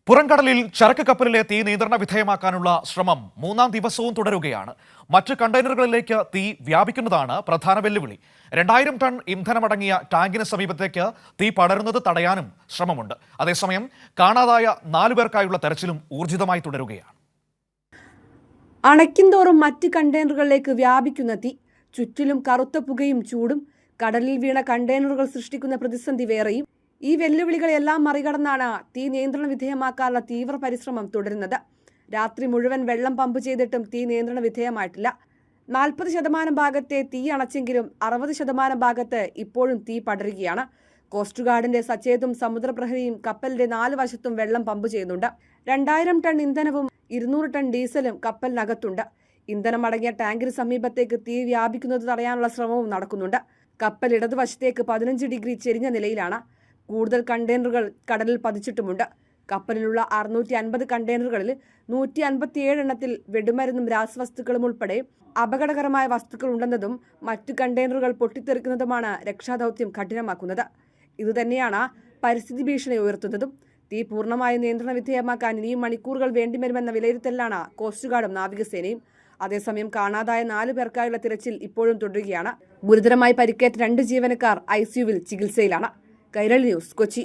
പുറംകടലിൽ ചരക്ക് കപ്പലിലെ തീ നിയന്ത്രണ വിധേയമാക്കാനുള്ള ശ്രമം മൂന്നാം ദിവസവും തുടരുകയാണ്. മറ്റ് കണ്ടെയ്നറുകളിലേക്ക് തീ വ്യാപിക്കുന്നതാണ് പ്രധാന വെല്ലുവിളി. 2000 ടൺ ഇന്ധനമടങ്ങിയ ടാങ്കിന് സമീപത്തേക്ക് തീ പടരുന്നത് തടയാനും ശ്രമമുണ്ട്. അതേസമയം കാണാതായ 4 പേർക്കായുള്ള തെരച്ചിലും ഊർജിതമായി തുടരുകയാണ്. അണയ്ക്കുംതോറും മറ്റ് കണ്ടെയ്നറുകളിലേക്ക് വ്യാപിക്കുന്ന തീ, ചുറ്റിലും കറുത്ത പുകയും ചൂടും, കടലിൽ വീണ കണ്ടെയ്നറുകൾ സൃഷ്ടിക്കുന്ന പ്രതിസന്ധി വേറെയും. ഈ വെല്ലുവിളികളെല്ലാം മറികടന്നാണ് തീ നിയന്ത്രണ വിധേയമാക്കാനുള്ള തീവ്ര പരിശ്രമം തുടരുന്നത്. രാത്രി മുഴുവൻ വെള്ളം പമ്പ് ചെയ്തിട്ടും തീ നിയന്ത്രണ വിധേയമായിട്ടില്ല. 40% ഭാഗത്തെ തീ അണച്ചെങ്കിലും 60% ഭാഗത്ത് ഇപ്പോഴും തീ പടരുകയാണ്. കോസ്റ്റ് ഗാർഡിന്റെ സച്ചേതും സമുദ്രപ്രഹരിയും കപ്പലിന്റെ 4 വശത്തും വെള്ളം പമ്പ് ചെയ്യുന്നുണ്ട്. 2000 ടൺ ഇന്ധനവും 200 ടൺ ഡീസലും കപ്പലിനകത്തുണ്ട്. ഇന്ധനമടങ്ങിയ ടാങ്കിന് സമീപത്തേക്ക് തീ വ്യാപിക്കുന്നത് തടയാനുള്ള ശ്രമവും നടക്കുന്നുണ്ട്. കപ്പൽ ഇടതുവശത്തേക്ക് 15 ഡിഗ്രി ചെരിഞ്ഞ നിലയിലാണ്. കൂടുതൽ കണ്ടെയ്നറുകൾ കടലിൽ പതിച്ചിട്ടുമുണ്ട്. കപ്പലിലുള്ള 650 കണ്ടെയ്നറുകളിൽ 157 എണ്ണത്തിൽ വെടിമരുന്നും രാസവസ്തുക്കളും ഉൾപ്പെടെ അപകടകരമായ വസ്തുക്കൾ ഉണ്ടെന്നതും മറ്റു കണ്ടെയ്നറുകൾ പൊട്ടിത്തെറിക്കുന്നതുമാണ് രക്ഷാദൌത്യം കഠിനമാക്കുന്നത്. ഇതുതന്നെയാണ് പരിസ്ഥിതി ഭീഷണി ഉയർത്തുന്നതും. തീ പൂർണ്ണമായി നിയന്ത്രണ വിധേയമാക്കാൻ ഇനിയും മണിക്കൂറുകൾ വേണ്ടിവരുമെന്ന വിലയിരുത്തലാണ് കോസ്റ്റ് ഗാർഡും നാവികസേനയും. അതേസമയം കാണാതായ 4 പേർക്കായുള്ള തിരച്ചിൽ ഇപ്പോഴും തുടരുകയാണ്. ഗുരുതരമായി പരിക്കേറ്റ 2 ജീവനക്കാർ ICUവിൽ ചികിത്സയിലാണ്. കൈരളി ന്യൂസ്, കൊച്ചി.